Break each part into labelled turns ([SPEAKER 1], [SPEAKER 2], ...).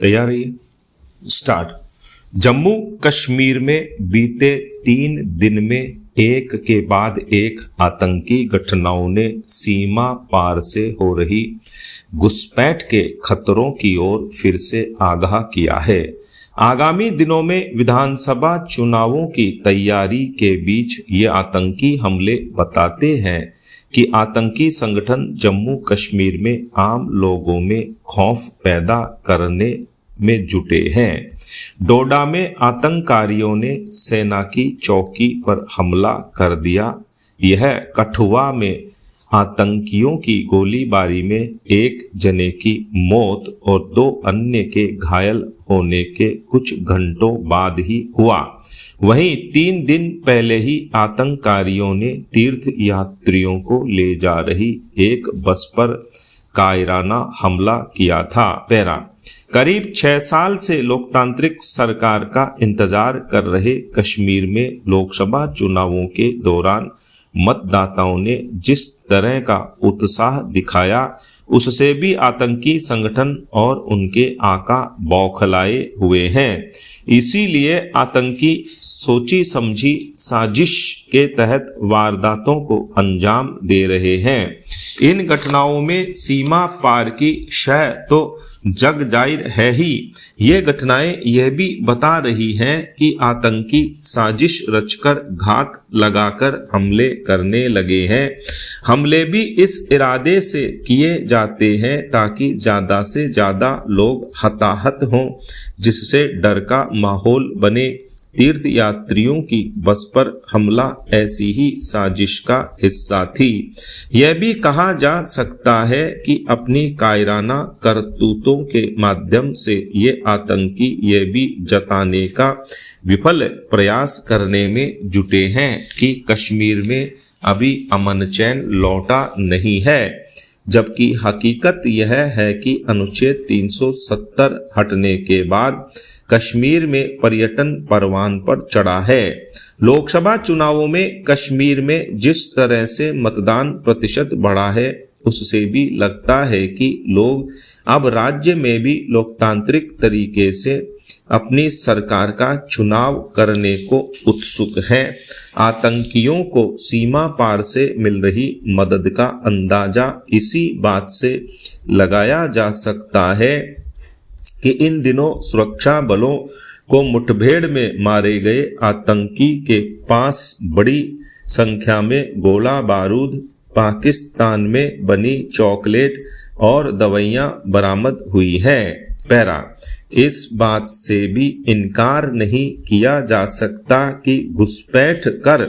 [SPEAKER 1] तैयार रहिए। स्टार्ट। जम्मू कश्मीर में बीते 3 दिन में एक के बाद एक आतंकी घटनाओं ने सीमा पार से हो रही घुसपैठ के खतरों की ओर फिर से आगाह किया है। आगामी दिनों में विधानसभा चुनावों की तैयारी के बीच ये आतंकी हमले बताते हैं कि आतंकी संगठन जम्मू कश्मीर में आम लोगों में खौफ पैदा करने में जुटे हैं। डोडा में आतंककारियों ने सेना की चौकी पर हमला कर दिया। यह कठुआ में आतंकियों की गोलीबारी में एक जने की मौत और 2 अन्य के घायल होने के कुछ घंटों बाद ही हुआ। वहीं 3 दिन पहले ही आतंककारियों ने तीर्थ यात्रियों को ले जा रही एक बस पर कायराना हमला किया था। पैरा। करीब 6 साल से लोकतांत्रिक सरकार का इंतजार कर रहे कश्मीर में लोकसभा चुनावों के दौरान मतदाताओं ने जिस तरह का उत्साह दिखाया, उससे भी आतंकी संगठन और उनके आका बौखलाए हुए हैं। इसीलिए आतंकी सोची समझी साजिश के तहत वारदातों को अंजाम दे रहे हैं। इन घटनाओं में सीमा पार की शह तो जग जाहिर है ही। ये घटनाएं यह भी बता रही हैं कि आतंकी साजिश रचकर घात लगाकर हमले करने लगे हैं। हमले भी इस इरादे से किए जाते हैं ताकि ज्यादा से ज्यादा लोग हताहत हों, जिससे डर का माहौल बने। तीर्थ यात्रियों की बस पर हमला ऐसी ही साजिश का हिस्सा थी। यह भी कहा जा सकता है कि अपनी कायराना करतूतों के माध्यम से ये आतंकी यह भी जताने का विफल प्रयास करने में जुटे हैं कि कश्मीर में अभी अमन चैन लौटा नहीं है, जबकि हकीकत यह है कि अनुच्छेद 370 हटने के बाद कश्मीर में पर्यटन परवान पर चढ़ा है। लोकसभा चुनावों में कश्मीर में जिस तरह से मतदान प्रतिशत बढ़ा है, उससे भी लगता है कि लोग अब राज्य में भी लोकतांत्रिक तरीके से अपनी सरकार का चुनाव करने को उत्सुक है। आतंकियों को सीमा पार से मिल रही मदद का अंदाजा इसी बात से लगाया जा सकता है कि इन दिनों सुरक्षा बलों को मुठभेड़ में मारे गए आतंकी के पास बड़ी संख्या में गोला बारूद, पाकिस्तान में बनी चॉकलेट और दवाइयां बरामद हुई है। पैरा। इस बात से भी इनकार नहीं किया जा सकता कि घुसपैठ कर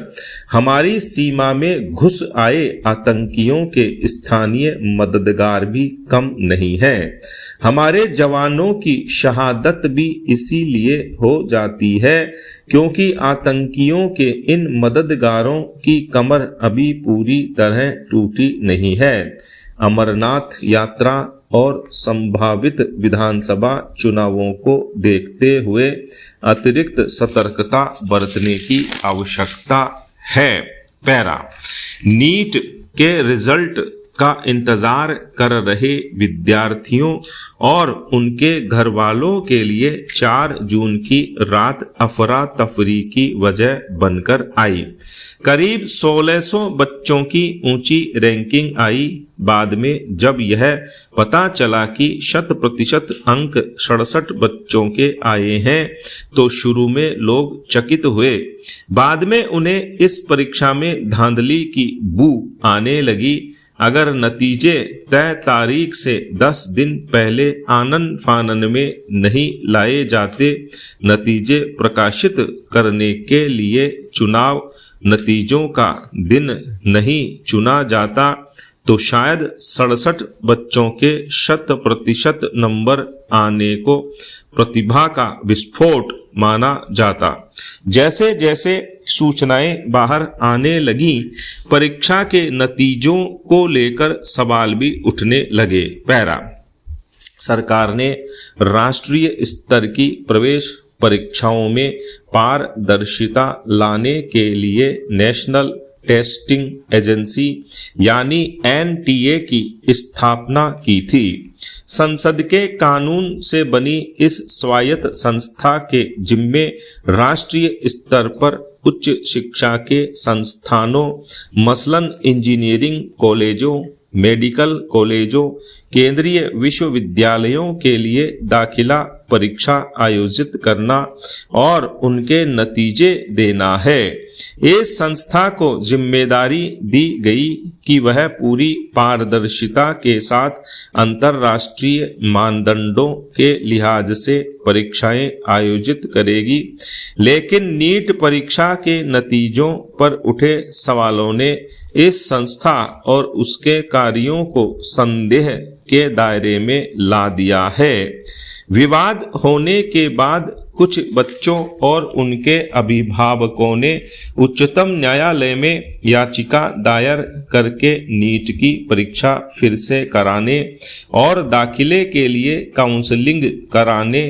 [SPEAKER 1] हमारी सीमा में घुस आए आतंकियों के स्थानीय मददगार भी कम नहीं है। हमारे जवानों की शहादत भी इसीलिए हो जाती है क्योंकि आतंकियों के इन मददगारों की कमर अभी पूरी तरह टूटी नहीं है। अमरनाथ यात्रा और संभावित विधानसभा चुनावों को देखते हुए अतिरिक्त सतर्कता बरतने की आवश्यकता है। पैरा। नीट के रिजल्ट का इंतजार कर रहे विद्यार्थियों और उनके घर वालों के लिए 4 जून की रात अफरा तफरी की वजह बनकर आई। करीब 1600 बच्चों की ऊंची रैंकिंग आई। बाद में जब यह पता चला कि 100% अंक 67 बच्चों के आए हैं तो शुरू में लोग चकित हुए। बाद में उन्हें इस परीक्षा में धांधली की बू आने लगी। अगर नतीजे तय तारीख से 10 दिन पहले आनन फानन में नहीं लाए जाते, नतीजे प्रकाशित करने के लिए चुनाव नतीजों का दिन नहीं चुना जाता, तो शायद 67 बच्चों के 100% नंबर आने को प्रतिभा का विस्फोट माना जाता। जैसे जैसे सूचनाएं बाहर आने लगी, परीक्षा के नतीजों को लेकर सवाल भी उठने लगे। पैरा। सरकार ने राष्ट्रीय स्तर की प्रवेश परीक्षाओं में पारदर्शिता लाने के लिए नेशनल टेस्टिंग एजेंसी यानी एनटीए की स्थापना की थी। संसद के कानून से बनी इस स्वायत्त संस्था के जिम्मे राष्ट्रीय स्तर पर उच्च शिक्षा के संस्थानों मसलन इंजीनियरिंग कॉलेजों, मेडिकल कॉलेजों, केंद्रीय विश्वविद्यालयों के लिए दाखिला परीक्षा आयोजित करना और उनके नतीजे देना है। इस संस्था को जिम्मेदारी दी गई कि वह पूरी पारदर्शिता के साथ अंतर्राष्ट्रीय मानदंडों के लिहाज से परीक्षाएं आयोजित करेगी। लेकिन नीट परीक्षा के नतीजों पर उठे सवालों ने इस संस्था और उसके कार्यों को संदेह के दायरे में ला दिया है। विवाद होने के बाद कुछ बच्चों और उनके अभिभावकों ने उच्चतम न्यायालय में याचिका दायर करके नीट की परीक्षा फिर से कराने और दाखिले के लिए काउंसलिंग कराने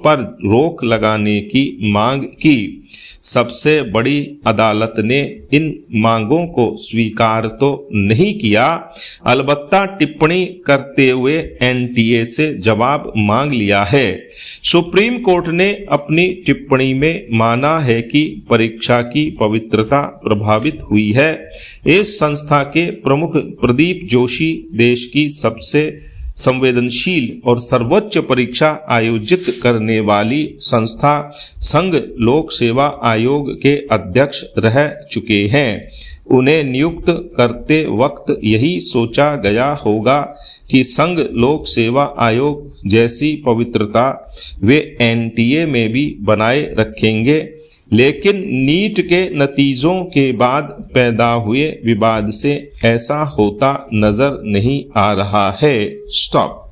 [SPEAKER 1] पर रोक लगाने की मांग की। सबसे बड़ी अदालत ने इन मांगों को स्वीकार तो नहीं किया, अलबत्ता टिप्पणी करते हुए एनटीए से जवाब मांग लिया है। सुप्रीम कोर्ट ने अपनी टिप्पणी में माना है कि परीक्षा की पवित्रता प्रभावित हुई है। इस संस्था के प्रमुख प्रदीप जोशी देश की सबसे संवेदनशील और सर्वोच्च परीक्षा आयोजित करने वाली संस्था संघ लोक सेवा आयोग के अध्यक्ष रह चुके हैं। उन्हें नियुक्त करते वक्त यही सोचा गया होगा कि संघ लोक सेवा आयोग जैसी पवित्रता वे एनटीए में भी बनाए रखेंगे। लेकिन नीट के नतीजों के बाद पैदा हुए विवाद से ऐसा होता नजर नहीं आ रहा है। स्टॉप।